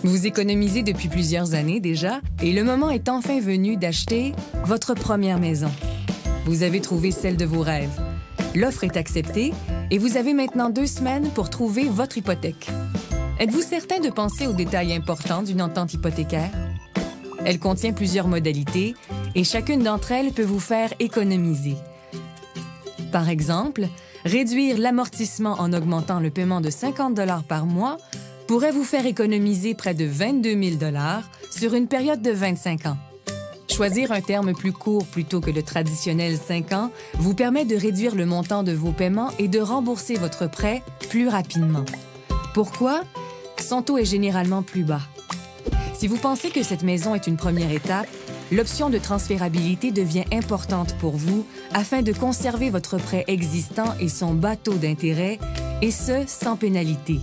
Vous économisez depuis plusieurs années déjà et le moment est enfin venu d'acheter votre première maison. Vous avez trouvé celle de vos rêves. L'offre est acceptée et vous avez maintenant 2 semaines pour trouver votre hypothèque. Êtes-vous certain de penser aux détails importants d'une entente hypothécaire? Elle contient plusieurs modalités et chacune d'entre elles peut vous faire économiser. Par exemple, réduire l'amortissement en augmentant le paiement de 50 $ par mois pourrait vous faire économiser près de 22 000 $ sur une période de 25 ans. Choisir un terme plus court plutôt que le traditionnel 5 ans vous permet de réduire le montant de vos paiements et de rembourser votre prêt plus rapidement. Pourquoi? Son taux est généralement plus bas. Si vous pensez que cette maison est une première étape, l'option de transférabilité devient importante pour vous afin de conserver votre prêt existant et son bas taux d'intérêt, et ce, sans pénalité.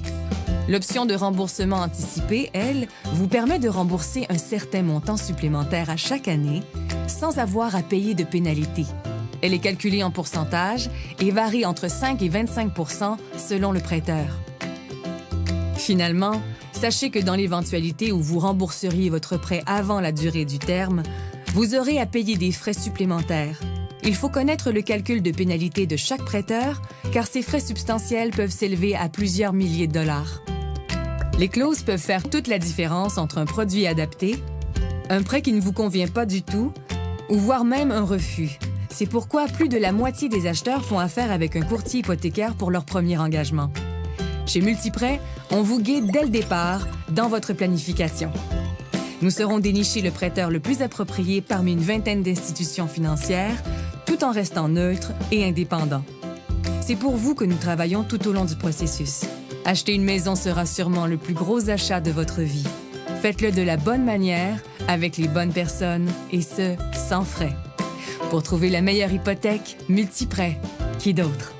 L'option de remboursement anticipé, elle, vous permet de rembourser un certain montant supplémentaire à chaque année sans avoir à payer de pénalité. Elle est calculée en pourcentage et varie entre 5 et 25 % selon le prêteur. Finalement, sachez que dans l'éventualité où vous rembourseriez votre prêt avant la durée du terme, vous aurez à payer des frais supplémentaires. Il faut connaître le calcul de pénalité de chaque prêteur, car ces frais substantiels peuvent s'élever à plusieurs milliers de dollars. Les clauses peuvent faire toute la différence entre un produit adapté, un prêt qui ne vous convient pas du tout, ou voire même un refus. C'est pourquoi plus de la moitié des acheteurs font affaire avec un courtier hypothécaire pour leur premier engagement. Chez Multiprêt, on vous guide dès le départ dans votre planification. Nous saurons dénicher le prêteur le plus approprié parmi une vingtaine d'institutions financières, tout en restant neutre et indépendant. C'est pour vous que nous travaillons tout au long du processus. Acheter une maison sera sûrement le plus gros achat de votre vie. Faites-le de la bonne manière, avec les bonnes personnes, et ce, sans frais. Pour trouver la meilleure hypothèque, Multiprêt. Qui d'autre?